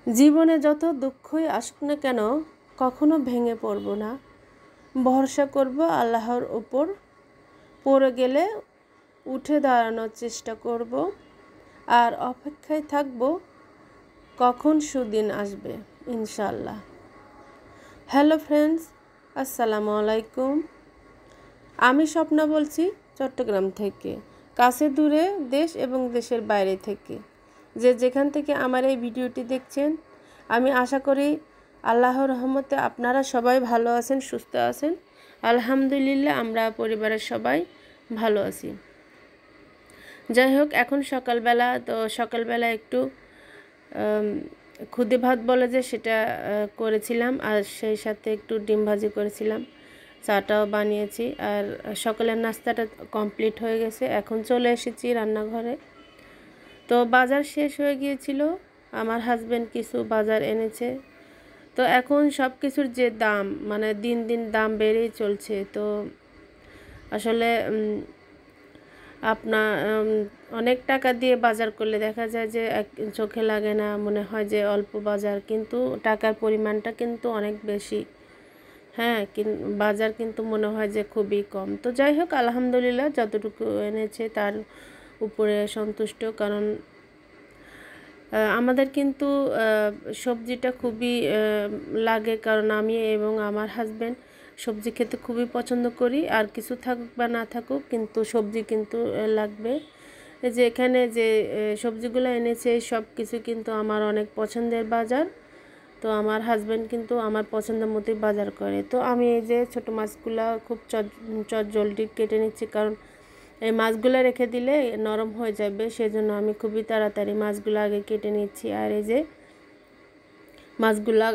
জীবনে যত দুঃখই আসুক না কেন কখনো ভেঙে পড়ব না। ভরসা করব আল্লাহর উপর। পড়ে গেলে উঠে দাঁড়ানোর চেষ্টা করব আর অপেক্ষায় থাকব কখন সুদিন আসবে ইনশাআল্লাহ। হ্যালো ফ্রেন্ডস, আসসালামু আলাইকুম। আমি স্বপ্না বলছি চট্টগ্রাম থেকে, কাছে দূরে দেশ এবং দেশের বাইরে থেকে যে যেখান থেকে আমার এই ভিডিওটি দেখছেন, আমি আশা করি আল্লাহর রহমতে আপনারা সবাই ভালো আছেন, সুস্থ আছেন। আলহামদুলিল্লাহ, আমরা পরিবারের সবাই ভালো আছি। যাই হোক, এখন সকালবেলা, তো সকালবেলা একটু খুদে ভাত বলে যে সেটা করেছিলাম, আর সেই সাথে একটু ডিম ভাজি করেছিলাম, চাটাও বানিয়েছি, আর সকালের নাস্তাটা কমপ্লিট হয়ে গেছে। এখন চলে এসেছি রান্নাঘরে। তো বাজার শেষ হয়ে গিয়েছিল, আমার হাজব্যান্ড কিছু বাজার এনেছে। তো এখন সব কিছুর যে দাম, মানে দিন দিন দাম বেড়েই চলছে। তো আসলে আপনার অনেক টাকা দিয়ে বাজার করলে দেখা যায় যে চোখে লাগে না, মনে হয় যে অল্প বাজার, কিন্তু টাকার পরিমাণটা কিন্তু অনেক বেশি। হ্যাঁ, বাজার কিন্তু মনে হয় যে খুবই কম। তো যাই হোক, আলহামদুলিল্লাহ যতটুকু এনেছে তার উপরে সন্তুষ্ট, কারণ আমাদের কিন্তু সবজিটা খুবই লাগে, কারণ আমি এবং আমার হাজব্যান্ড সবজি খেতে খুবই পছন্দ করি। আর কিছু থাকুক বা না থাকুক, কিন্তু সবজি কিন্তু লাগবে। যে এখানে যে সবজিগুলো এনেছে সব কিছু কিন্তু আমার অনেক পছন্দের বাজার। তো আমার হাজব্যান্ড কিন্তু আমার পছন্দের মতোই বাজার করে। তো আমি এই যে ছোটো মাছগুলো খুব জলদি কেটে নিচ্ছি, কারণ এই মাছগুলো রেখে দিলে নরম হয়ে যাবে, সেজন্য আমি খুবই তাড়াতাড়ি মাছগুলো আগে কেটে নিচ্ছি। আর এই যে মাছগুলা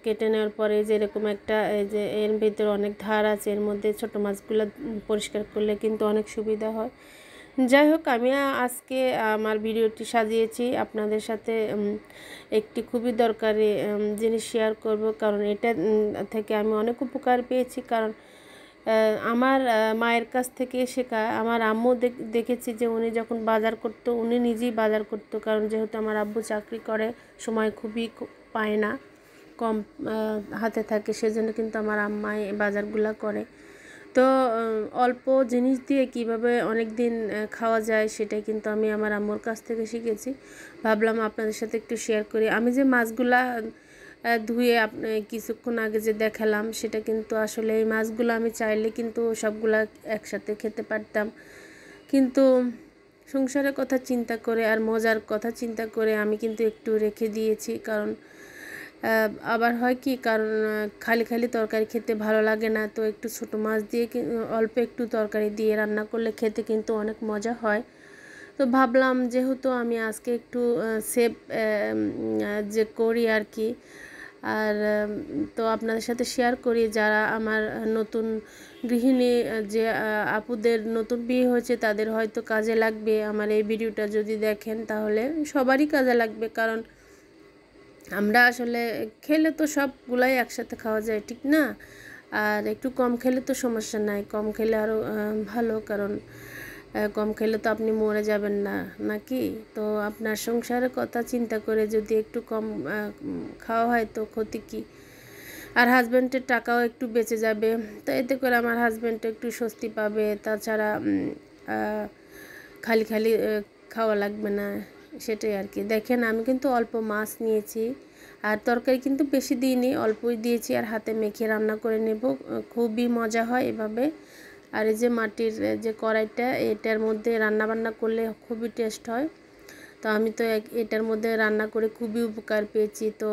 কেটে নেওয়ার পরে যে এরকম একটা, এই যে এর ভিতরে অনেক ধার আছে, এর মধ্যে ছোটো মাছগুলো পরিষ্কার করলে কিন্তু অনেক সুবিধা হয়। যাই হোক, আমি আজকে আমার ভিডিওটি সাজিয়েছি আপনাদের সাথে একটি খুবই দরকারি জিনিস শেয়ার করব, কারণ এটা থেকে আমি অনেক উপকার পেয়েছি। কারণ আমার মায়ের কাছ থেকে শেখা। আমার আম্মু দেখেছি যে উনি যখন বাজার করতো, উনি নিজেই বাজার করতো, কারণ যেহেতু আমার আব্বু চাকরি করে, সময় খুবই পায় না, কম হাতে থাকে, সেজন্য কিন্তু আমার আম্মাই বাজারগুলো করে। তো অল্প জিনিস দিয়ে কিভাবে অনেক দিন খাওয়া যায় সেটাই কিন্তু আমি আমার আম্মুর কাছ থেকে শিখেছি। ভাবলাম আপনাদের সাথে একটু শেয়ার করি। আমি যে মাছগুলা ধুয়ে কিছুক্ষণ আগে যে দেখালাম, সেটা কিন্তু আসলে এই মাছগুলো আমি চাইলে কিন্তু সবগুলা একসাথে খেতে পারতাম, কিন্তু সংসারের কথা চিন্তা করে আর মজার কথা চিন্তা করে আমি কিন্তু একটু রেখে দিয়েছি। কারণ আবার হয় কি, কারণ খালি খালি তরকারি খেতে ভালো লাগে না, তো একটু ছোটো মাছ দিয়ে অল্প একটু তরকারি দিয়ে রান্না করলে খেতে কিন্তু অনেক মজা হয়। তো ভাবলাম যেহেতু আমি আজকে একটু সেভ যে করি আর কি, আর তো আপনাদের সাথে শেয়ার করি, যারা আমার নতুন গৃহিণী, যে আপুদের নতুন বিয়ে হয়েছে তাদের হয়তো কাজে লাগবে আমার এই ভিডিওটা যদি দেখেন, তাহলে সবারই কাজে লাগবে। কারণ আমরা আসলে খেলে তো সবগুলাই একসাথে খাওয়া যায়, ঠিক না? আর একটু কম খেলে তো সমস্যা নাই, কম খেলে আরও ভালো, কারণ কম খেলে তো আপনি মরে যাবেন না, নাকি? তো আপনার সংসারের কথা চিন্তা করে যদি একটু কম খাওয়া হয় তো ক্ষতি কী? আর হাজব্যান্ডের টাকাও একটু বেঁচে যাবে, তো এতে করে আমার হাজব্যান্ড একটু স্বস্তি পাবে। তাছাড়া খালি খালি খাওয়া লাগবে না, সেটাই আর কি। দেখেন, আমি কিন্তু অল্প মাছ নিয়েছি, আর তরকারি কিন্তু বেশি দিইনি, অল্পই দিয়েছি, আর হাতে মেখে রান্না করে নেব। খুবই মজা হয় এভাবে। আর এই যে মাটির যে কড়াইটা, এটার মধ্যে রান্না বান্না করলে খুবই টেস্ট হয়। তো আমি তো এটার মধ্যে রান্না করে খুবই উপকার পেয়েছি। তো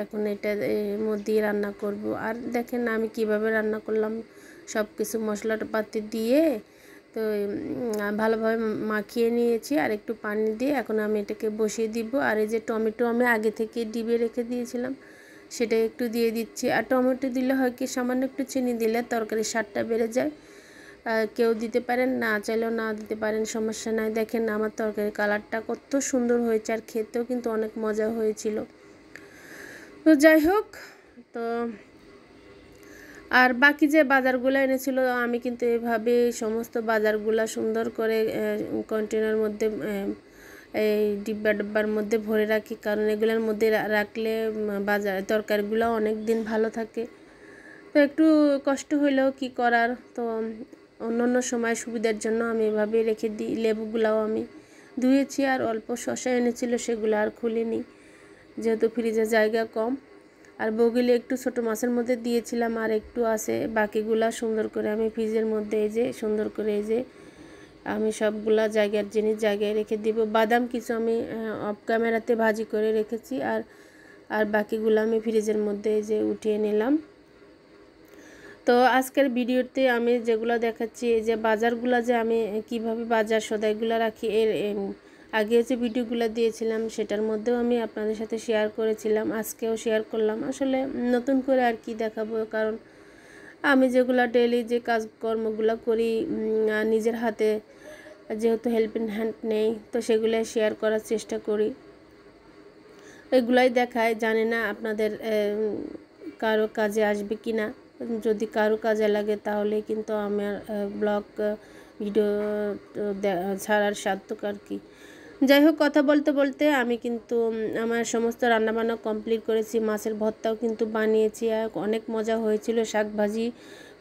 এখন এটা এর মধ্যেই রান্না করব। আর দেখেন আমি কিভাবে রান্না করলাম, সব কিছু মশলাপাতি দিয়ে তো ভালোভাবে মাখিয়ে নিয়েছি, আর একটু পানি দিয়ে এখন আমি এটাকে বসিয়ে দিব। আর এই যে টমেটো আমি আগে থেকে ডিবে রেখে দিয়েছিলাম, সেটা একটু দিয়ে দিচ্ছি। আর টমেটো দিলে হয় কি, সামান্য একটু চিনি দিলে তরকারির স্বাদটা বেড়ে যায়। কেউ দিতে পারেন, না চাইলেও না দিতে পারেন, সমস্যা নাই। দেখেন আমার তরকারির কালারটা কত সুন্দর হয়েছে, আর খেতেও কিন্তু অনেক মজা হয়েছিল। তো যাই হোক, তো আর বাকি যে বাজারগুলো এনেছিল, আমি কিন্তু এভাবে সমস্ত বাজারগুলো সুন্দর করে কন্টেনার মধ্যে এই ডিব্বার মধ্যে ভরে রাখি, কারণ এগুলোর মধ্যে রাখলে বাজার তরকারিগুলো অনেক দিন ভালো থাকে। তো একটু কষ্ট হইলেও কি করার, তো অন্য সময় সুবিধার জন্য আমি এভাবে রেখে দিই। লেবুগুলাও আমি ধুয়েছি, আর অল্প শসা এনেছিল সেগুলো আর খুলিনি, যেহেতু ফ্রিজে জায়গা কম। আর বগিলে একটু ছোটো মাছের মধ্যে দিয়েছিলাম, আর একটু আছে, বাকিগুলা সুন্দর করে আমি ফ্রিজের মধ্যে এই যে সুন্দর করে এই যে আমি সবগুলা জায়গার জিনিস জায়গায় রেখে দিব। বাদাম কিছু আমি অফ ক্যামেরাতে ভাজি করে রেখেছি, আর বাকিগুলো আমি ফ্রিজের মধ্যে এই যে উঠিয়ে নিলাম। তো আজকের ভিডিওতে আমি যেগুলো দেখাচ্ছি, এই যে বাজারগুলো যে আমি কিভাবে বাজার সদাইগুলো রাখি, এর আগে যে ভিডিওগুলো দিয়েছিলাম সেটার মধ্যেও আমি আপনাদের সাথে শেয়ার করেছিলাম, আজকেও শেয়ার করলাম। আসলে নতুন করে আর কি দেখাবো, কারণ আমি যেগুলো ডেইলি যে কাজকর্মগুলো করি নিজের হাতে, যেহেতু হেল্পিং হ্যান্ড নেই, তো সেগুলো শেয়ার করার চেষ্টা করি, এগুলাই দেখায়। জানি না আপনাদের কারো কাজে আসবে কি না। যদি কারো কাজে লাগে তাহলে কিন্তু আমার ব্লগ ভিডিও ছাড়ার সার্থক আর কি। যাই হোক, কথা বলতে বলতে আমি কিন্তু আমার সমস্ত রান্নাবান্না কমপ্লিট করেছি। মাছের ভর্তাও কিন্তু বানিয়েছি, আর অনেক মজা হয়েছিল। শাক ভাজি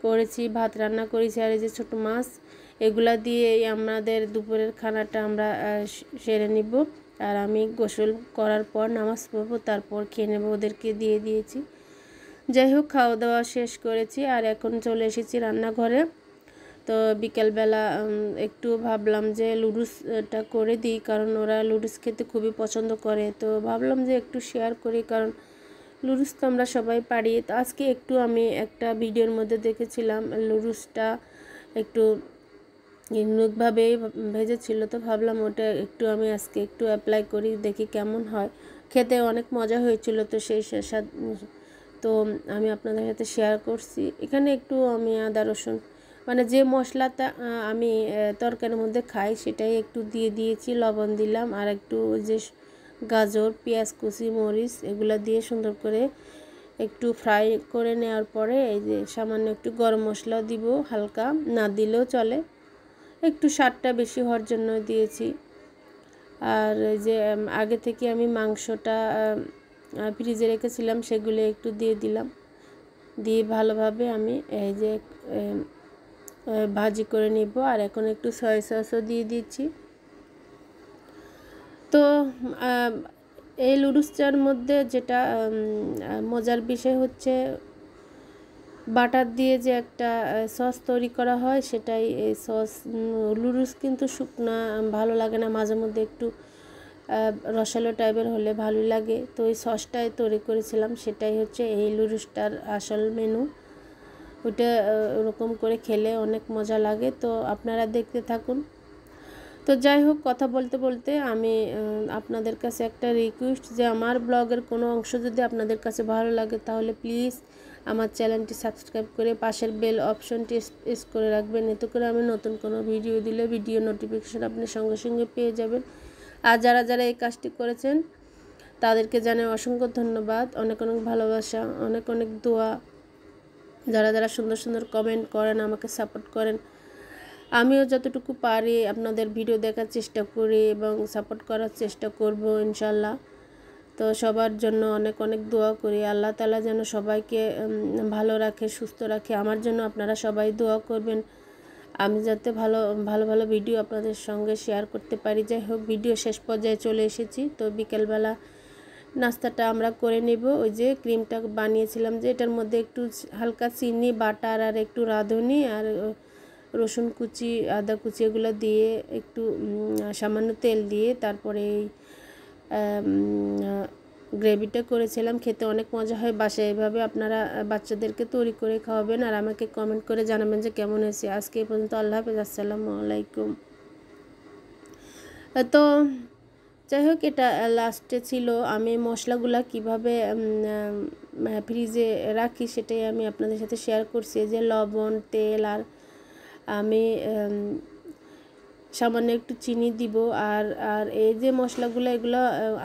করেছি, ভাত রান্না করেছি, আর এই যে ছোটো মাছ, এগুলা দিয়ে আমাদের দুপুরের খানাটা আমরা সেরে নিব। আর আমি গোসল করার পর নামাজ পড়বো, তারপর খেয়ে নেবো, ওদেরকে দিয়ে দিয়েছি। যাই হোক, খাওয়া দাওয়া শেষ করেছি, আর এখন চলে এসেছি রান্নাঘরে। তো বিকেলবেলা একটু ভাবলাম যে লুডুসটা করে দিই, কারণ ওরা লুডুস খেতে খুবই পছন্দ করে। তো ভাবলাম যে একটু শেয়ার করি, কারণ লুডুস তো আমরা সবাই পারি। তো আজকে একটু আমি একটা ভিডিওর মধ্যে দেখেছিলাম লুডুসটা একটু ইউনিকভাবে ভেজেছিল, তো ভাবলাম ওটা একটু আমি আজকে একটু অ্যাপ্লাই করি, দেখি কেমন হয়। খেতে অনেক মজা হয়েছিল, তো সেই স্বাদ তো আমি আপনাদের সাথে শেয়ার করছি। এখানে একটু আমি আদা রসুন মানে যে মশলাটা আমি তরকারির মধ্যে খাই সেটাই একটু দিয়ে দিয়েছি, লবণ দিলাম, আর একটু যে গাজর, পেঁয়াজ কুচি, মরিচ এগুলো দিয়ে সুন্দর করে একটু ফ্রাই করে নেওয়ার পরে এই যে সামান্য একটু গরম মশলা দিব, হালকা, না দিলেও চলে, একটু স্বাদটা বেশি হওয়ার জন্য দিয়েছি। আর এই যে আগে থেকে আমি মাংসটা ফ্রিজে রেখেছিলাম, সেগুলো একটু দিয়ে দিলাম, দিয়ে ভালোভাবে আমি এই যে ভাজি করে নিব। আর এখন একটু সয়া সসও দিয়ে দিচ্ছি। তো এই লুডুসটার মধ্যে যেটা মজার বিষয় হচ্ছে বাটার দিয়ে যে একটা সস তৈরি করা হয়, সেটাই এই সস। লুডুস কিন্তু শুকনা ভালো লাগে না, মাঝে মধ্যে একটু রসালো টাইপের হলে ভালো লাগে। তো এই সসটাই তৈরি করেছিলাম, সেটাই হচ্ছে এই লুডুসটার আসল মেনু। ওটা ওরকম করে খেলে অনেক মজা লাগে, তো আপনারা দেখতে থাকুন। তো যাই হোক, কথা বলতে বলতে আমি আপনাদের কাছে একটা রিকোয়েস্ট, যে আমার ব্লগের কোনো অংশ যদি আপনাদের কাছে ভালো লাগে তাহলে প্লিজ আমার চ্যানেলটি সাবস্ক্রাইব করে পাশের বেল অপশনটি প্রেস করে রাখবেন। এতে করে আমি নতুন কোনো ভিডিও দিলে ভিডিও নোটিফিকেশন আপনি সঙ্গে সঙ্গে পেয়ে যাবেন। আর যারা যারা এই কাজটি করেছেন তাদেরকে জানাই অসংখ্য ধন্যবাদ, অনেক অনেক ভালোবাসা, অনেক অনেক দোয়া। যারা যারা সুন্দর সুন্দর কমেন্ট করেন, আমাকে সাপোর্ট করেন, আমিও যতটুকু পারি আপনাদের ভিডিও দেখার চেষ্টা করি এবং সাপোর্ট করার চেষ্টা করব ইনশাল্লাহ। তো সবার জন্য অনেক অনেক দোয়া করি, আল্লাহ তাআলা যেন সবাইকে ভালো রাখে, সুস্থ রাখে। আমার জন্য আপনারা সবাই দোয়া করবেন, আমি যাতে ভালো ভালো ভালো ভিডিও আপনাদের সঙ্গে শেয়ার করতে পারি। যাই হোক, ভিডিও শেষ পর্যায়ে চলে এসেছি। তো বিকেলবেলা নাস্তাটা আমরা করে নেব। ওই যে ক্রিমটা বানিয়েছিলাম, যে এটার মধ্যে একটু হালকা চিনি, বাটার, আর একটু রাঁধুনি, আর রসুন কুচি, আদা কুচি এগুলো দিয়ে একটু সামান্য তেল দিয়ে তারপরে এই গ্রেভিটা করেছিলাম। খেতে অনেক মজা হয়। বাসায় এভাবে আপনারা বাচ্চাদেরকে তৈরি করে খাওয়াবেন, আর আমাকে কমেন্ট করে জানাবেন যে কেমন হয়েছে। আজকে এই পর্যন্ত, আল্লাহ হাফেজ, আসসালামু আলাইকুম। তো যাই হোক, এটা লাস্টে ছিল। আমি মশলাগুলা কিভাবে ফ্রিজে রাখি সেটাই আমি আপনাদের সাথে শেয়ার করছি, যে লবণ, তেল, আর আমি সামান্য একটু চিনি দিব। আর এই যে মশলাগুলো এগুলো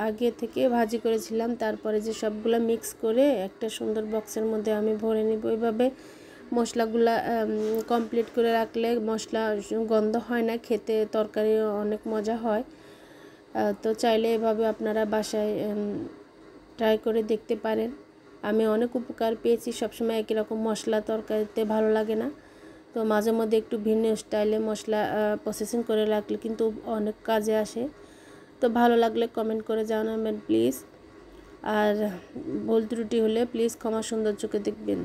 আগে থেকে ভাজি করেছিলাম, তারপরে যে সবগুলো মিক্স করে একটা সুন্দর বক্সের মধ্যে আমি ভরে নিব। এইভাবে মশলাগুলা কমপ্লিট করে রাখলে মশলা গন্ধ হয় না, খেতে তরকারি অনেক মজা হয়। তো চাইলে এভাবে আপনারা বাসায় ট্রাই করে দেখতে পারেন। আমি অনেক উপকার পেয়েছি। সবসময় একই রকম মশলা তরকারিতে ভালো লাগে না, তো মাঝে মধ্যে একটু ভিন্ন স্টাইলে মশলা প্রসেসিং করে রাখলে কিন্তু অনেক কাজে আসে। তো ভালো লাগলে কমেন্ট করে জানাবেন প্লিজ, আর ভুল ত্রুটি হলে প্লিজ ক্ষমা সুন্দর চোখে দেখবেন।